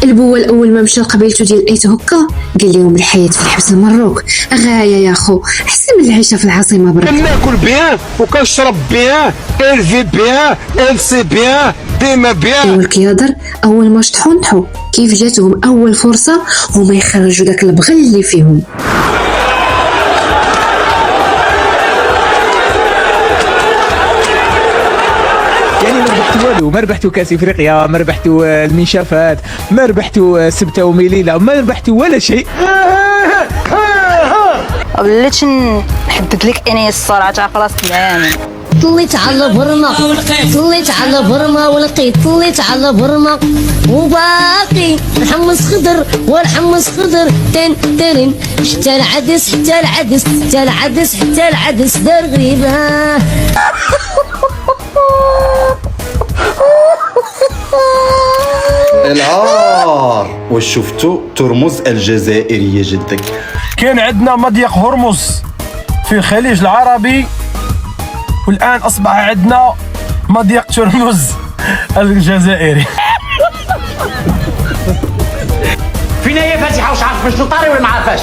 البوال اول ما مشى لقبيلته ديال ايت هكا قال لهم الحياه في الحبس المروك غايه يا خو، احسن من العيشه في العاصمه برك. كناكل بيان وكنشرب بيان، الفي بيان، السي بيان، ديما بيان. والكيادر اول ما شطحوا نطحوا، كيف جاتهم اول فرصه هما يخرجوا داك البغل اللي فيهم. يعني ما ربحتوا والو، ما ربحتوا كاس افريقيا، ما ربحتوا المنشافات، ما ربحتوا سبته وميليله، ما ربحتوا ولا شيء. بليتش نحدد لك انايا الصراحه خلاص تماما. طليت على برما، طليت على برما ولقيت، طليت على برما وباقي نحمص خضر ونحمص خضر تن ترن، حتى العدس حتى العدس حتى العدس حتى العدس دار غريبه. العار واش شفتوا ترمز الجزائريه جدك؟ كان عندنا مضيق هرمز في الخليج العربي، والآن أصبح عندنا مضيق ترمز الجزائري. فينا هي فاتحة واش عارف باش نطاري ولا ما عارفاش؟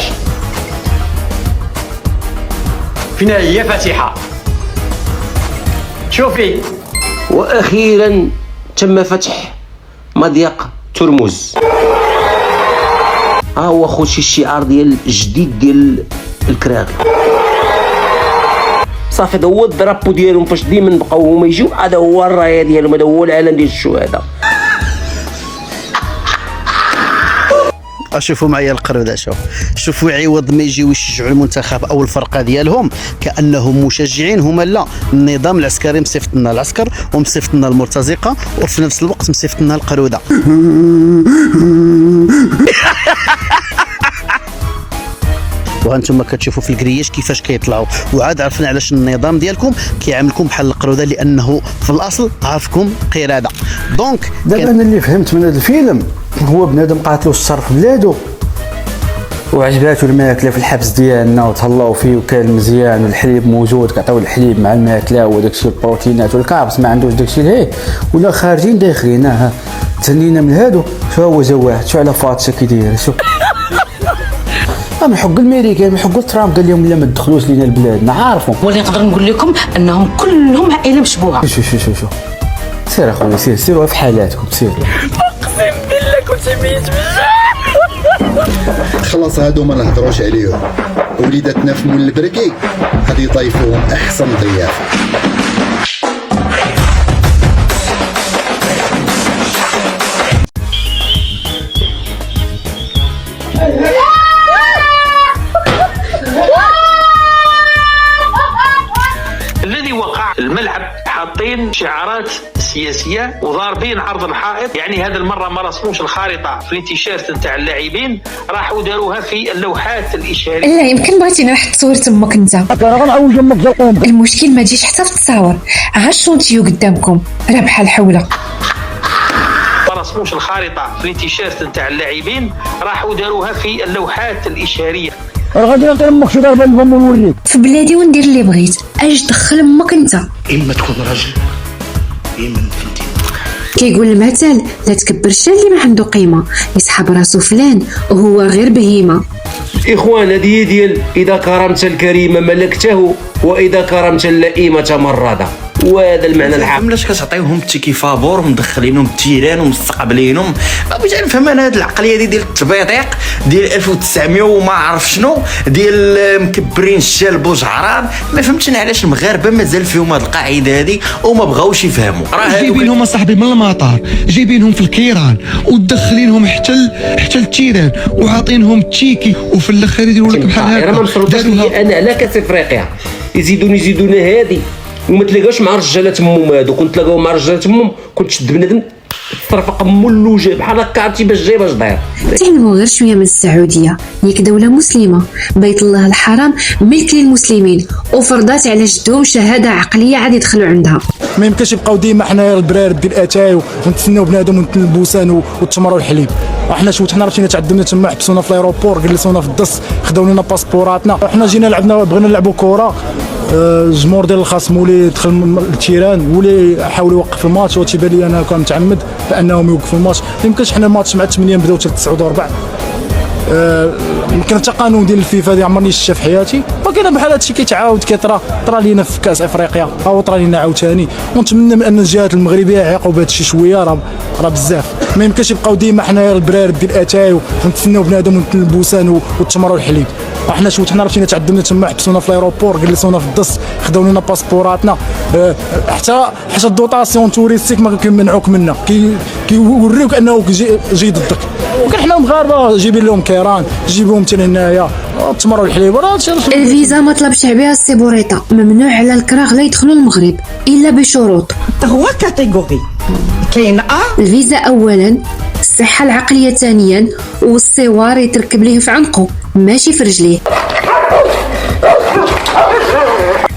فينا هي فاتحة. شوفي، وأخيرا تم فتح مضيق ترمز. هو خوتي الشعار ديال الجديد ديال الكراغ. صافي هذا هو الدرابو ديالهم، فاش ديما بقاو هما يجيو، هذا هو الرايه ديالهم، هذا هو العلم ديال الشهداء. شوفوا معايا القرودة، شوفوا عوض ما يجيو يشجعوا المنتخب او الفرقه ديالهم كانهم مشجعين، هما لا، النظام العسكري مصيفط لنا العسكر ومصيفط لنا المرتزقه وفي نفس الوقت مصيفط لنا القروده. وانتم كتشوفوا في الكرياش كيفاش كيطلعوا، وعاد عرفنا علاش النظام ديالكم كيعاملكم بحال القروده، لانه في الاصل عارفكم قرده. دونك دابا انا اللي فهمت من هذا الفيلم هو بنادم قاتلو الشر في بلادو وعجباتو الماكله في الحبس ديالنا وتهلاو فيه وكان مزيان والحليب موجود، كيعطيو الحليب مع الماكله وداكشي البروتينات والكابس، ما عندوش داكشي لهيه، ولا خارجين داخلين ها تنينا من هادو. شو هو جا واحد، شو على فاطشه كي داير، شو من حق الميريكان، من حق ترامب قال لهم لا ما تدخلوش لينا لبلادنا، عارفهم. واللي نقدر نقول لكم انهم كلهم عائله مشبوهه. شو سير اخويا، سيروا في حالاتكم، سيروا. اقسم بالله كنت ميت خلاص هادو ما نهضروش عليهم، وليداتنا في مول البركي غادي يضيفوهم احسن ضيافه. الذي وقع الملعب حاطين شعارات سياسيه وضاربين عرض الحائط، يعني هذا المره ما رسموش الخارطه في التيشيرت نتاع اللاعبين، راحوا داروها في اللوحات الاشاريه. لا يمكن بغيتيني واحد تصوير تمك انت، غنعوج امك زي القوم. المشكل ما تجيش حتى في التصاور، عاشونتيو قدامكم راه بحال حوله. ما رسموش الخارطه في التيشيرت نتاع اللاعبين، راحوا داروها في اللوحات الاشاريه. غادي نعطي امك شي ضربه نفهم ونوريك. في بلادي وندير اللي بغيت، اش دخل امك انت؟ اما تكون راجل اما فهمتي. كيقول المثل لا تكبر الشيء اللي ما عنده قيمه، يسحب راسو فلان وهو غير بهيمه. اخوان هذه ديال اذا كرمت الكريم ملكته واذا كرمت اللئيم تمرد، وهذا المعنى الحق. علاش كتعطيوهم التيكي فابور ومدخلينهم التيران ومستقبلينهم؟ ما بغيتش نفهم انا هذه العقليه ديال التبيطيق ديال 1900 وما عرف شنو، ديال مكبرين الشال بوجعران. ما فهمتش انا علاش المغاربه مازال فيهم هذه القاعده هذه وما بغاوش يفهموا. راه جايبينهم اصاحبي من المطار، جايبينهم في الكيران ودخلينهم حتى التيران وعاطينهم التيكي، وفي الاخر يديروا لك بحال هكا. انا ما مشروطاش لي انا على كاس افريقيا يزيدونا هذه وما تلاقاوش مع رجاله تمهم. هادو كنت تلاقاو مع رجاله تمهم كنت تشد بنادم ترفق مولو جاي بحال هكا، عرفتي باش جاي باش داير. تعلموا غير شويه من السعوديه، ياك دوله مسلمه، بيت الله الحرام ملك للمسلمين وفرضات على جدهم شهاده عقليه عاد يدخلوا عندها. ما يمكنش يبقاو ديما حنايا البرارب ديال اتاي ونتسناو بنادم ونتلبوسان والتمر والحليب. حنا حنا راه تعذبنا تما، حبسونا في الايروبور، جلسونا في الدس، خداو لنا باسبوراتنا. حنا جينا لعبنا بغينا نلعبوا كره الجمهور ديال الخصم ولي دخل للتيران ولي حاول يوقف الماتش، وتيبان لي انا كان متعمد بانهم يوقفوا الماتش. ما يمكنش حنا الماتش مع 8 نبداو حتى 9 وربع. يمكن حتى قانون ديال الفيفا هذه عمرني شفتها في حياتي، ولكن بحال هادشي كيتعاود كيطرا لينا في كاس افريقيا او طرا لينا عاوتاني، ونتمنى من ان الجهات المغربيه يعيقوا بهذا الشيء شويه، راه بزاف. ما يمكنش يبقاو ديما حنايا البرارب ديال الاتاي ونتسناو بنادم البوسان والتمر والحليب. حنا حنا مشينا تعذبنا تما، حبسونا في الايروبور، جلسونا في الدس، خداو لنا باسبوراتنا، حتى الدوطاسيون توريستيك ما كيمنعوك منها، كيوريوك انه جاي ضدك. ولكن حنا مغاربه جايبين لهم كيران، جيبوهم حتى هنايا التمر والحليب. الفيزا ما طلبش بها السي بوريطه، ممنوع على الكراغ لا يدخلوا المغرب الا بشروط. هو كاتيجوري كاين الفيزا اولا، الصحه العقليه ثانيا، والسوار يتركب ليه في عنقه ماشي في رجليه.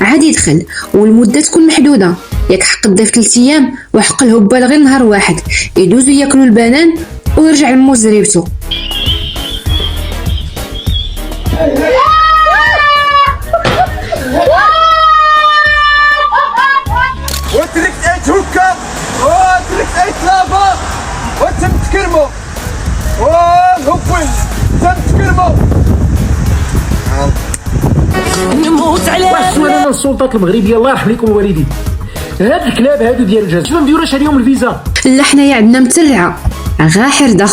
عادي يدخل والمده تكون محدوده، ياك حق الضيف 3 ايام وحق الهبال غير نهار واحد، يدوزوا ياكلوا البنان ويرجع لمو زريبته. وترك ايت هكا وترك ايت لافا وتم تكرمو والهبل تم تكرمو. نموت على واش السلطات المغربيه الله يرحم لكم الوالدين. هاد الكلاب هادو ديال الجاز ما مديروش عليهم الفيزا. لا حنايا عندنا مترعه غا حرده.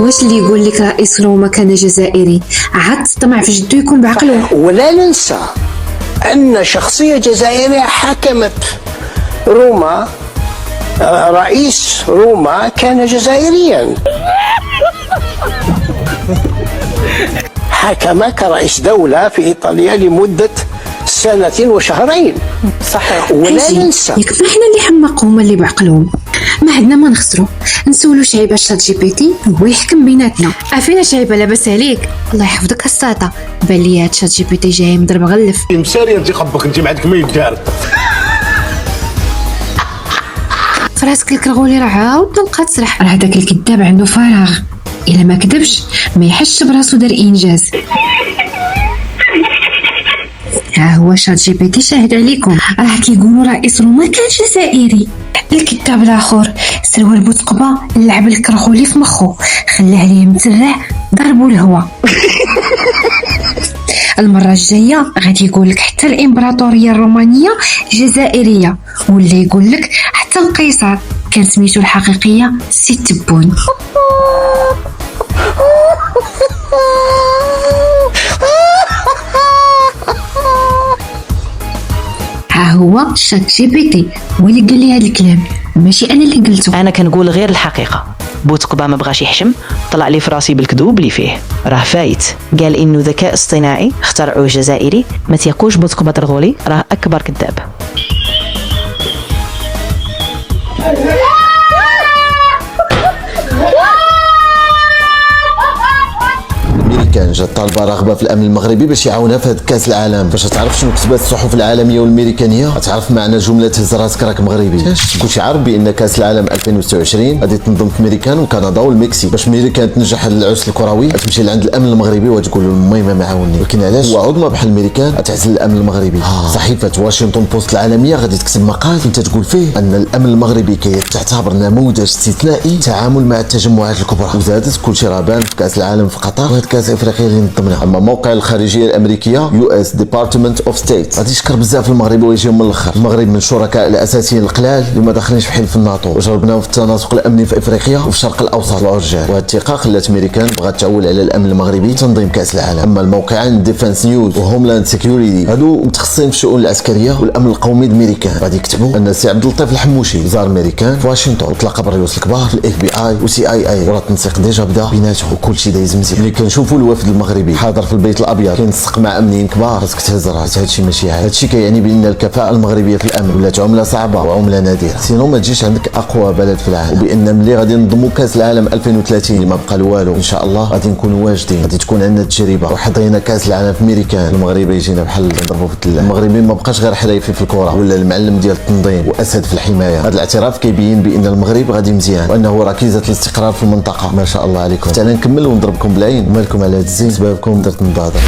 واش اللي يقول لك رئيس روما كان جزائري عاد طمع في جدو يكون بعقله؟ ولا ننسى أن شخصية جزائرية حكمت روما، رئيس روما كان جزائريا، حكم كرئيس دولة في إيطاليا لمدة 2 سنة وشهرين. صحيح. ولا ننسى يكفي حنا اللي حمقهم اللي بعقلهم، ما عندنا ما نخسروا. نسولو شعيبه شات جي بي تي هو يحكم بيناتنا. عافينا شعيبه لاباس عليك؟ الله يحفظك الساطه. بان لي هاد شات جي بي تي جاي مضرب غلف. مساري انت خبك انت ما عندك ما يدار. فراسك الكرغولي راه عاود نلقى تسرح. راه داك الكذاب عنده فراغ، الا ما كذبش ما يحسش براسو دار انجاز. ها هو شات جي بي تي شاهد عليكم، راه كيقولوا رئيس روما كان جزائري. الكذاب الاخر سلوى البوتقبه لعب الكرخولي في مخو، خلاه عليه مترع ضربوا الهوا. المره الجايه غادي يقول لك حتى الامبراطوريه الرومانيه جزائريه، ولا يقول لك حتى القيصر كان سميتو الحقيقيه سي تبون. ها هو شات جي بي تي هو اللي قال لي هذا الكلام، ماشي انا اللي قلته. انا كنقول غير الحقيقه. بوتقبه ما بغاش يحشم، طلع لي فراسي بالكذوب اللي فيه، راه فايت. قال انه ذكاء اصطناعي اخترعوه جزائري، ما تيقوش بوتقبه ترغولي، راه اكبر كذاب. الامريكان جات طالبه رغبه في الامن المغربي باش يعاونها في هذا كاس العالم. باش تعرف شنو كتبات الصحف العالميه والامريكانيه، تعرف معنى جمله هز راسك راك مغربي. كلشي عارف بان كاس العالم 2026 غادي تنظم في امريكان وكندا والمكسيك. باش امريكان تنجح هذا العرس الكروي تمشي لعند الامن المغربي وتقول له المهم ما عاوني. ولكن علاش هو عظمى بحال امريكان تعزل الامن المغربي؟ صحيفه واشنطن بوست العالميه غادي تكتب مقال انت تقول فيه ان الامن المغربي كيعتبر نموذج استثنائي تعامل مع التجمعات الكبرى. وزادت كلشي راه بان في كاس العالم في قطر وهذا كاس افريقيا اللي نظمنا. اما موقع الخارجيه الامريكيه US Department of State غادي يشكر بزاف المغرب ويجيهم من الاخر. المغرب من الشركاء الاساسيين القلال اللي ما داخلينش في حلف الناتو، وجربناهم في التناسق الامني في افريقيا وفي الشرق الاوسط والعرجال. وهذه الثقه خلات امريكان بغات تعول على الامن المغربي تنظيم كاس العالم. اما الموقعين ديفنس نيوز وهوملاند سيكيورتي هادو متخصصين في الشؤون العسكريه والامن القومي الامريكان، غادي يكتبوا ان السي عبد اللطيف الحموشي زار امريكان في واشنطن وتلاقى بالرئيس الكبار في FBI وCIA، وراه التنسيق ديجا بدا بيناتهم وكلشي دايز مزيان. ملي كنشوفوا الوفد المغربي حاضر في البيت الابيض كينسق مع امنيين كبار راسك تهز راسك. هادشي ماشي عادي، هادشي كيعني بان الكفاءه المغربيه في الامن ولات عمله صعبه وعمله نادره، سينو ما تجيش عندك اقوى بلد في العالم. وبان ملي غادي نضموا كاس العالم 2030 اللي ما بقى له والو ان شاء الله غادي نكونوا واجدين، غادي تكون عندنا تجربه. وحضينا كاس العالم في امريكان، المغرب يجينا بحال نضربوا في الثلاجه. المغربيين ما بقاش غير حريفي في الكره ولا المعلم ديال التنظيم واسد في الحمايه. هذا الاعتراف كيبين بان المغرب غادي مزيان وانه ركيزه الاستقرار في المنطقه. ما شاء الله عليكم. حتى انا نكمل ونضربكم بالعين ومالكم على الزين سببكم درت مبادره.